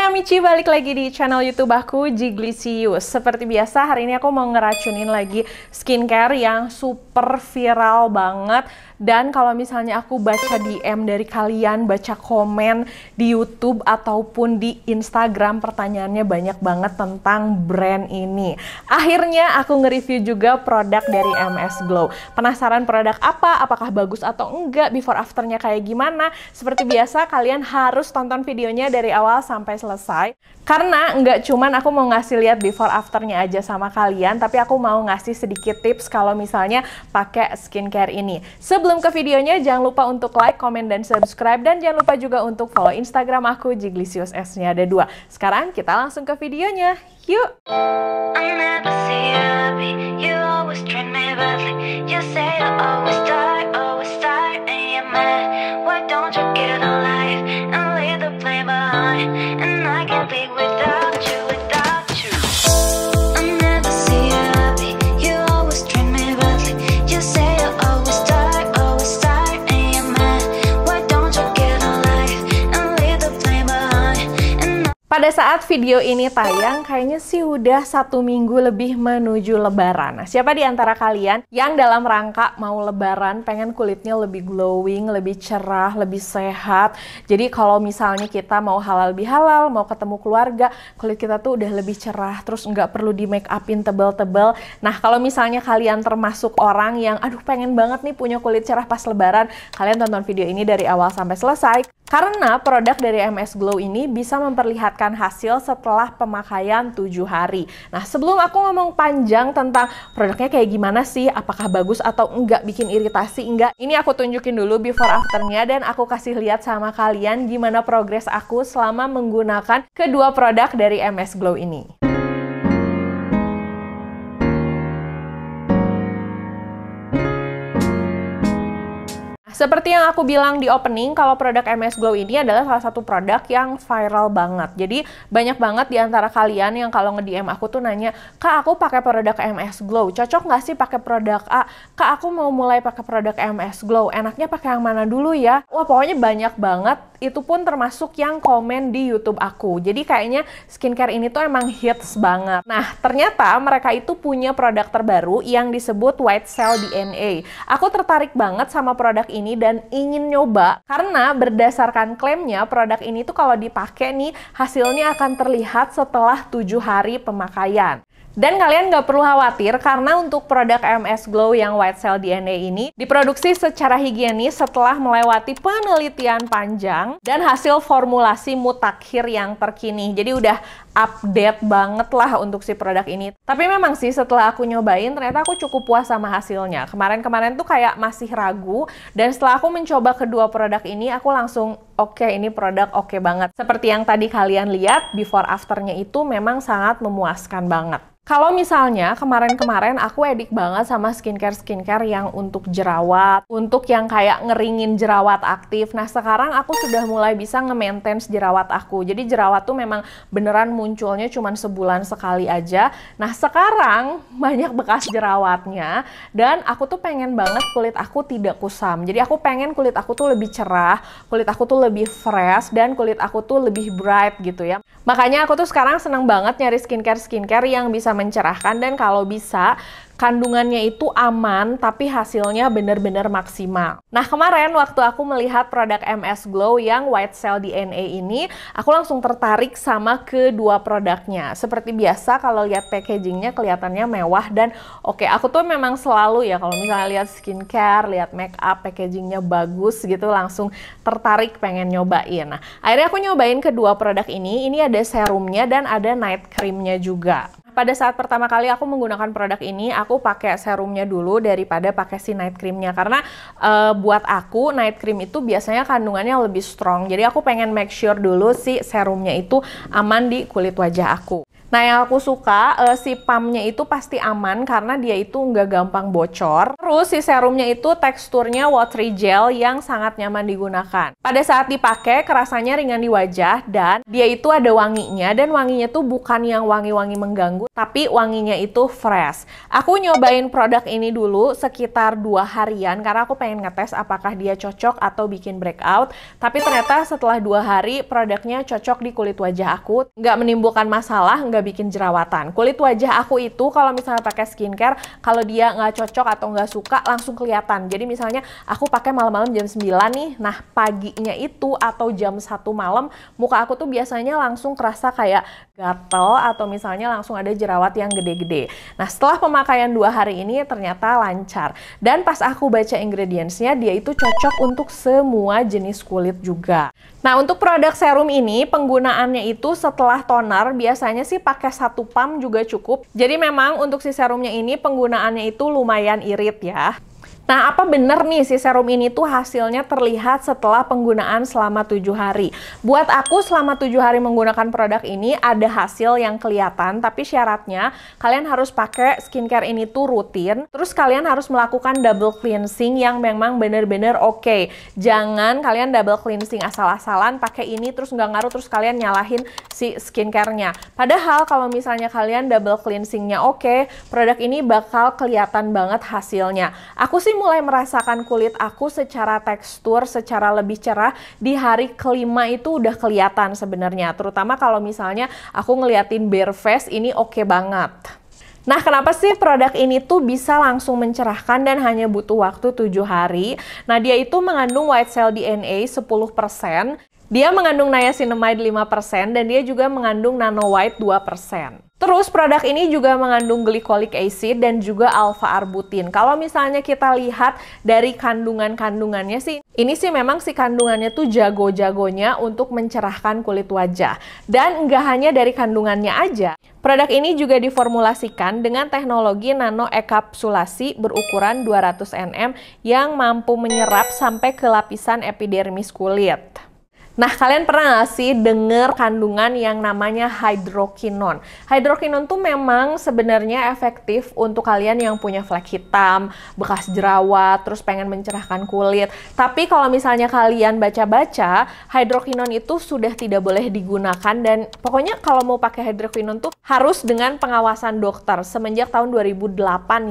Hai Amici, balik lagi di channel YouTube aku, Jiglicious. Seperti biasa, hari ini aku mau ngeracunin lagi skincare yang super viral banget. Dan kalau misalnya aku baca DM dari kalian, baca komen di YouTube ataupun di Instagram, pertanyaannya banyak banget tentang brand ini. Akhirnya aku nge-review juga produk dari MS Glow. Penasaran produk apa? Apakah bagus atau enggak? Before afternya kayak gimana? Seperti biasa, kalian harus tonton videonya dari awal sampai selesai. Karena nggak cuman aku mau ngasih lihat before afternya aja sama kalian, tapi aku mau ngasih sedikit tips kalau misalnya pakai skincare ini. Sebelum ke videonya, jangan lupa untuk like, komen, dan subscribe. Dan jangan lupa juga untuk follow Instagram aku, Jiglicious, S-nya ada 2. Sekarang kita langsung ke videonya. Yuk! Pada saat video ini tayang, kayaknya sih udah 1 minggu lebih menuju lebaran. Nah, siapa di antara kalian yang dalam rangka mau lebaran, pengen kulitnya lebih glowing, lebih cerah, lebih sehat? Jadi kalau misalnya kita mau halal bihalal, mau ketemu keluarga, kulit kita tuh udah lebih cerah, terus nggak perlu di make upin tebel-tebel. Nah, kalau misalnya kalian termasuk orang yang, aduh pengen banget nih punya kulit cerah pas lebaran, kalian tonton video ini dari awal sampai selesai. Karena produk dari MS Glow ini bisa memperlihatkan hasil setelah pemakaian 7 hari. Nah, sebelum aku ngomong panjang tentang produknya kayak gimana sih, apakah bagus atau enggak, bikin iritasi enggak, ini aku tunjukin dulu before afternya dan aku kasih lihat sama kalian gimana progres aku selama menggunakan kedua produk dari MS Glow ini. Seperti yang aku bilang di opening, kalau produk MS Glow ini adalah salah satu produk yang viral banget. Jadi banyak banget di antara kalian yang kalau nge-DM aku tuh nanya, "Kak, aku pakai produk MS Glow, cocok nggak sih pakai produk A? Kak, aku mau mulai pakai produk MS Glow, enaknya pakai yang mana dulu ya?" Wah, pokoknya banyak banget. Itu pun termasuk yang komen di YouTube aku. Jadi kayaknya skincare ini tuh emang hits banget. Nah, ternyata mereka itu punya produk terbaru yang disebut White Cell DNA. Aku tertarik banget sama produk ini dan ingin nyoba karena berdasarkan klaimnya produk ini tuh kalau dipakai nih hasilnya akan terlihat setelah 7 hari pemakaian. Dan kalian nggak perlu khawatir karena untuk produk MS Glow yang White Cell DNA ini diproduksi secara higienis setelah melewati penelitian panjang dan hasil formulasi mutakhir yang terkini. Jadi udah update banget lah untuk si produk ini. Tapi memang sih setelah aku nyobain ternyata aku cukup puas sama hasilnya. Kemarin-kemarin tuh kayak masih ragu dan setelah aku mencoba kedua produk ini aku langsung oke, ini produk oke banget. Seperti yang tadi kalian lihat, before afternya itu memang sangat memuaskan banget. Kalau misalnya kemarin-kemarin aku edik banget sama skincare yang untuk jerawat, untuk yang kayak ngeringin jerawat aktif. Nah, sekarang aku sudah mulai bisa nge-maintain jerawat aku. Jadi jerawat tuh memang beneran munculnya cuman sebulan sekali aja. Nah, sekarang banyak bekas jerawatnya dan aku tuh pengen banget kulit aku tidak kusam. Jadi aku pengen kulit aku tuh lebih cerah, kulit aku tuh lebih fresh, dan kulit aku tuh lebih bright gitu ya. Makanya aku tuh sekarang seneng banget nyari skincare yang bisa mencerahkan dan kalau bisa kandungannya itu aman tapi hasilnya bener-bener maksimal. Nah, kemarin waktu aku melihat produk MS Glow yang White Cell DNA ini, aku langsung tertarik sama kedua produknya. Seperti biasa kalau lihat packagingnya kelihatannya mewah dan oke, aku tuh memang selalu ya kalau misalnya lihat skincare, lihat make up, packagingnya bagus gitu langsung tertarik pengen nyobain. Nah, akhirnya aku nyobain kedua produk ini. Ini ada serumnya dan ada night creamnya juga. Pada saat pertama kali aku menggunakan produk ini, aku pakai serumnya dulu daripada pakai si night creamnya. Karena buat aku, night cream itu biasanya kandungannya lebih strong. Jadi aku pengen make sure dulu si serumnya itu aman di kulit wajah aku. Nah, yang aku suka si pumpnya itu pasti aman karena dia itu nggak gampang bocor. Terus si serumnya itu teksturnya watery gel yang sangat nyaman digunakan. Pada saat dipakai, kerasanya ringan di wajah dan dia itu ada wanginya, dan wanginya tuh bukan yang wangi-wangi mengganggu, tapi wanginya itu fresh. Aku nyobain produk ini dulu sekitar 2 harian karena aku pengen ngetes apakah dia cocok atau bikin breakout. Tapi ternyata setelah 2 hari produknya cocok di kulit wajah aku, nggak menimbulkan masalah, nggak bikin jerawatan. Kulit wajah aku itu kalau misalnya pakai skincare, kalau dia nggak cocok atau nggak suka langsung kelihatan. Jadi misalnya aku pakai malam-malam jam 9 nih, nah paginya itu atau jam 1 malam muka aku tuh biasanya langsung kerasa kayak gatel atau misalnya langsung ada jerawat yang gede-gede. Nah, setelah pemakaian 2 hari ini ternyata lancar. Dan pas aku baca ingredientsnya, dia itu cocok untuk semua jenis kulit juga. Nah, untuk produk serum ini penggunaannya itu setelah toner biasanya sih pakai 1 pump juga cukup. Jadi memang untuk si serumnya ini penggunaannya itu lumayan irit ya. Nah, apa bener nih si serum ini tuh hasilnya terlihat setelah penggunaan selama 7 hari? Buat aku selama 7 hari menggunakan produk ini ada hasil yang kelihatan, tapi syaratnya kalian harus pakai skincare ini tuh rutin. Terus kalian harus melakukan double cleansing yang memang bener-bener oke. Jangan kalian double cleansing asal-asalan pakai ini terus nggak ngaruh terus kalian nyalahin si skincare-nya. Padahal kalau misalnya kalian double cleansingnya oke, produk ini bakal kelihatan banget hasilnya. Aku sih mulai merasakan kulit aku secara tekstur, secara lebih cerah di hari kelima itu udah kelihatan sebenarnya. Terutama kalau misalnya aku ngeliatin bare face, ini oke banget. Nah, kenapa sih produk ini tuh bisa langsung mencerahkan dan hanya butuh waktu 7 hari? Nah, dia itu mengandung white cell DNA 10%, dia mengandung niacinamide 5%, dan dia juga mengandung nano white 2%. Terus produk ini juga mengandung glycolic acid dan juga alpha-arbutin. Kalau misalnya kita lihat dari kandungannya sih, ini sih memang si kandungannya tuh jago-jagonya untuk mencerahkan kulit wajah. Dan nggak hanya dari kandungannya aja, produk ini juga diformulasikan dengan teknologi nanoenkapsulasi berukuran 200 nm yang mampu menyerap sampai ke lapisan epidermis kulit. Nah, kalian pernah nggak sih dengar kandungan yang namanya hydroquinone? Hydroquinone tuh memang sebenarnya efektif untuk kalian yang punya flek hitam, bekas jerawat, terus pengen mencerahkan kulit. Tapi kalau misalnya kalian baca-baca, hydroquinone itu sudah tidak boleh digunakan, dan pokoknya kalau mau pakai hydroquinone tuh harus dengan pengawasan dokter semenjak tahun 2008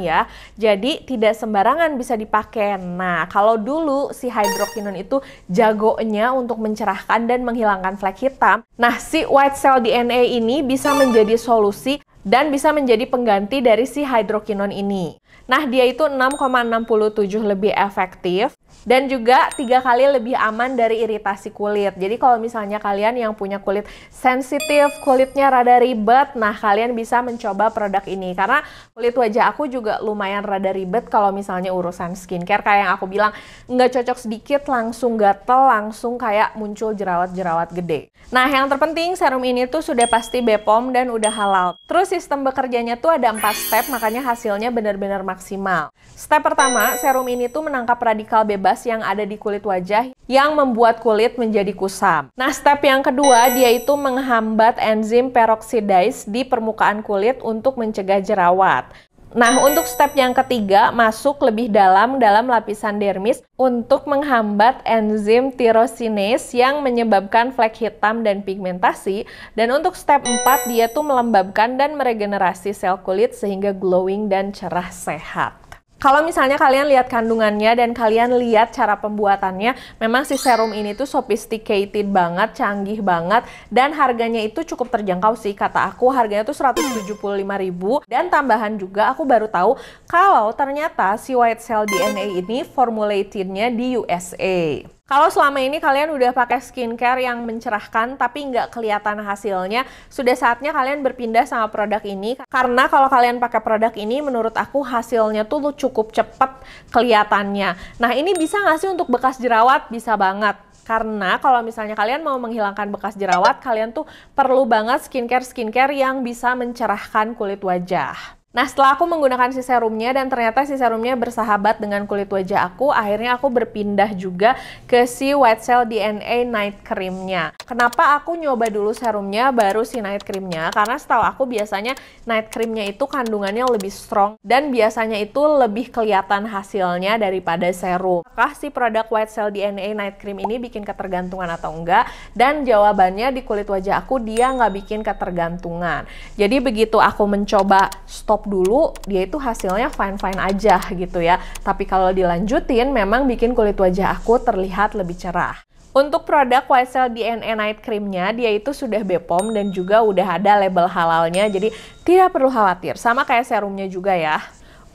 ya. Jadi tidak sembarangan bisa dipakai. Nah, kalau dulu si hydroquinone itu jagonya untuk mencerahkan dan menghilangkan flek hitam. Nah, si white cell DNA ini bisa menjadi solusi dan bisa menjadi pengganti dari si hydroquinone ini. Nah, dia itu 6,67 lebih efektif dan juga 3 kali lebih aman dari iritasi kulit. Jadi kalau misalnya kalian yang punya kulit sensitif, kulitnya rada ribet, nah kalian bisa mencoba produk ini. Karena kulit wajah aku juga lumayan rada ribet kalau misalnya urusan skincare. Kayak yang aku bilang, nggak cocok sedikit langsung gatel, langsung kayak muncul jerawat-jerawat gede. Nah, yang terpenting serum ini tuh sudah pasti BPOM dan udah halal. Terus sistem bekerjanya tuh ada 4 step, makanya hasilnya benar-benar maksimal. Step pertama, serum ini tuh menangkap radikal bebas yang ada di kulit wajah yang membuat kulit menjadi kusam. Nah, step yang kedua, dia itu menghambat enzim peroxidase di permukaan kulit untuk mencegah jerawat. Nah, untuk step yang ketiga, masuk lebih dalam lapisan dermis untuk menghambat enzim tyrosinase yang menyebabkan flek hitam dan pigmentasi. Dan untuk step 4, dia tuh melembabkan dan meregenerasi sel kulit sehingga glowing dan cerah sehat. Kalau misalnya kalian lihat kandungannya dan kalian lihat cara pembuatannya, memang si serum ini tuh sophisticated banget, canggih banget, dan harganya itu cukup terjangkau sih. Kata aku harganya tuh 175.000, dan tambahan juga aku baru tahu kalau ternyata si white cell DNA ini formulatednya di USA. Kalau selama ini kalian udah pakai skincare yang mencerahkan tapi nggak kelihatan hasilnya, sudah saatnya kalian berpindah sama produk ini. Karena kalau kalian pakai produk ini, menurut aku hasilnya tuh cukup cepet kelihatannya. Nah, ini bisa nggak sih untuk bekas jerawat? Bisa banget. Karena kalau misalnya kalian mau menghilangkan bekas jerawat, kalian tuh perlu banget skincare yang bisa mencerahkan kulit wajah. Nah, setelah aku menggunakan si serumnya dan ternyata si serumnya bersahabat dengan kulit wajah aku, akhirnya aku berpindah juga ke si White Cell DNA Night Cream-nya. Kenapa aku nyoba dulu serumnya baru si night cream-nya? Karena setahu aku biasanya night cream-nya itu kandungannya lebih strong dan biasanya itu lebih kelihatan hasilnya daripada serum. Apakah si produk White Cell DNA Night Cream ini bikin ketergantungan atau enggak? Dan jawabannya di kulit wajah aku dia nggak bikin ketergantungan. Jadi begitu aku mencoba stop dulu, dia itu hasilnya fine-fine aja gitu ya. Tapi kalau dilanjutin memang bikin kulit wajah aku terlihat lebih cerah. Untuk produk White Cell DNA Night Cream-nya, dia itu sudah BPOM dan juga udah ada label halalnya, jadi tidak perlu khawatir. Sama kayak serumnya juga ya.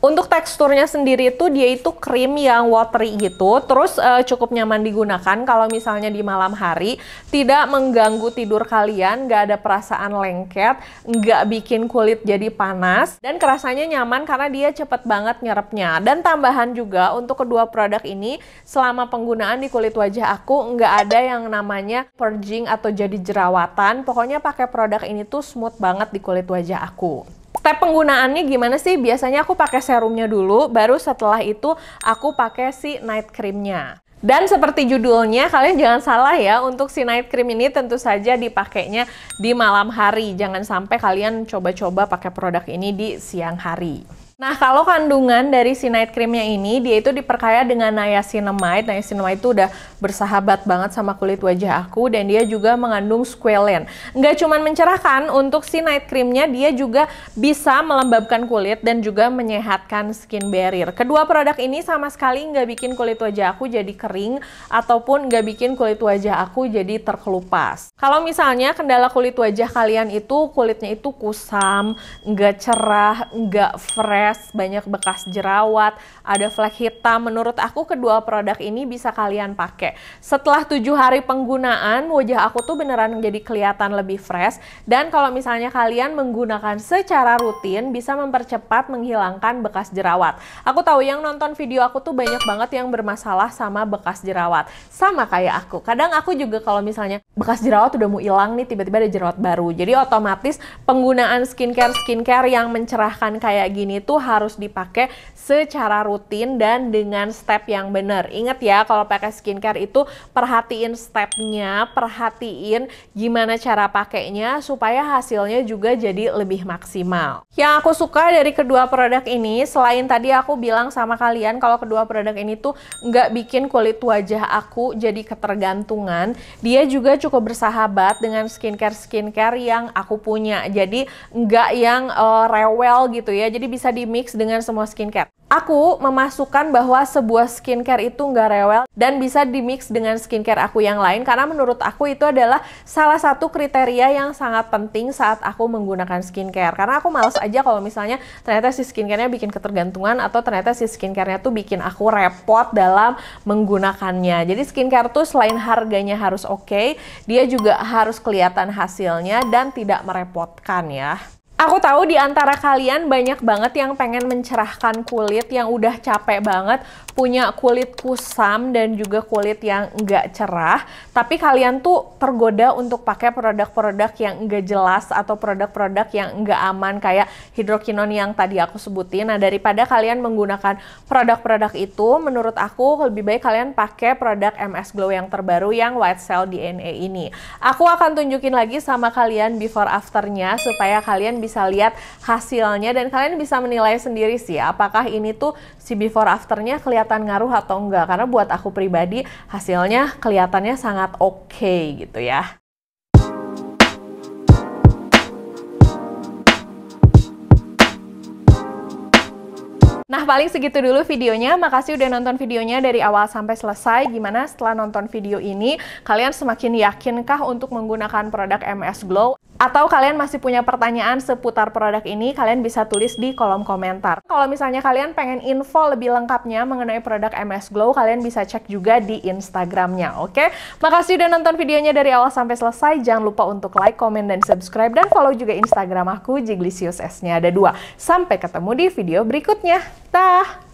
Untuk teksturnya sendiri itu dia itu krim yang watery gitu, terus cukup nyaman digunakan kalau misalnya di malam hari, tidak mengganggu tidur kalian, nggak ada perasaan lengket, nggak bikin kulit jadi panas, dan kerasanya nyaman karena dia cepet banget nyerapnya. Dan tambahan juga untuk kedua produk ini, selama penggunaan di kulit wajah aku nggak ada yang namanya purging atau jadi jerawatan, pokoknya pakai produk ini tuh smooth banget di kulit wajah aku. Step penggunaannya gimana sih? Biasanya aku pakai serumnya dulu, baru setelah itu aku pakai si night cream-nya. Dan seperti judulnya, kalian jangan salah ya, untuk si night cream ini tentu saja dipakainya di malam hari. Jangan sampai kalian coba-coba pakai produk ini di siang hari. Nah, kalau kandungan dari si night cream-nya ini, dia itu diperkaya dengan niacinamide. Niacinamide itu udah bersahabat banget sama kulit wajah aku, dan dia juga mengandung squalene. Nggak cuma mencerahkan, untuk si night cream-nya dia juga bisa melembabkan kulit dan juga menyehatkan skin barrier. Kedua produk ini sama sekali nggak bikin kulit wajah aku jadi kering, ataupun nggak bikin kulit wajah aku jadi terkelupas. Kalau misalnya kendala kulit wajah kalian itu, kulitnya itu kusam, nggak cerah, nggak fresh, banyak bekas jerawat, ada flek hitam. Menurut aku kedua produk ini bisa kalian pakai. Setelah 7 hari penggunaan, wajah aku tuh beneran jadi kelihatan lebih fresh. Dan kalau misalnya kalian menggunakan secara rutin, bisa mempercepat menghilangkan bekas jerawat. Aku tahu yang nonton video aku tuh banyak banget yang bermasalah sama bekas jerawat. Sama kayak aku. Kadang aku juga kalau misalnya bekas jerawat udah mau hilang nih, tiba-tiba ada jerawat baru. Jadi otomatis penggunaan skincare yang mencerahkan kayak gini tuh harus dipakai secara rutin dan dengan step yang benar. Ingat ya, kalau pakai skincare itu perhatiin stepnya, perhatiin gimana cara pakainya supaya hasilnya juga jadi lebih maksimal. Yang aku suka dari kedua produk ini, selain tadi aku bilang sama kalian kalau kedua produk ini tuh nggak bikin kulit wajah aku jadi ketergantungan, dia juga cukup bersahabat dengan skincare yang aku punya. Jadi nggak yang rewel gitu ya, jadi bisa di mix dengan semua skincare. Aku memasukkan bahwa sebuah skincare itu nggak rewel dan bisa di-mix dengan skincare aku yang lain karena menurut aku itu adalah salah satu kriteria yang sangat penting saat aku menggunakan skincare. Karena aku males aja kalau misalnya ternyata si skincare-nya bikin ketergantungan atau ternyata si skincare-nya tuh bikin aku repot dalam menggunakannya. Jadi skincare tuh selain harganya harus oke, dia juga harus kelihatan hasilnya dan tidak merepotkan ya. Aku tahu di antara kalian banyak banget yang pengen mencerahkan kulit yang udah capek banget, punya kulit kusam dan juga kulit yang nggak cerah, tapi kalian tuh tergoda untuk pakai produk-produk yang nggak jelas atau produk-produk yang nggak aman kayak hidroquinone yang tadi aku sebutin. Nah, daripada kalian menggunakan produk-produk itu, menurut aku lebih baik kalian pakai produk MS Glow yang terbaru yang White Cell DNA ini. Aku akan tunjukin lagi sama kalian before afternya supaya kalian bisa lihat hasilnya dan kalian bisa menilai sendiri sih apakah ini tuh si before afternya kelihatan ngaruh atau enggak, karena buat aku pribadi hasilnya kelihatannya sangat oke gitu ya. Nah, paling segitu dulu videonya. Makasih udah nonton videonya dari awal sampai selesai. Gimana setelah nonton video ini, kalian semakin yakinkah untuk menggunakan produk MS Glow? Atau kalian masih punya pertanyaan seputar produk ini, kalian bisa tulis di kolom komentar. Kalau misalnya kalian pengen info lebih lengkapnya mengenai produk MS Glow, kalian bisa cek juga di Instagramnya, oke? Makasih udah nonton videonya dari awal sampai selesai. Jangan lupa untuk like, komen, dan subscribe. Dan follow juga Instagram aku, Jiglisius S-nya ada 2. Sampai ketemu di video berikutnya. Dah!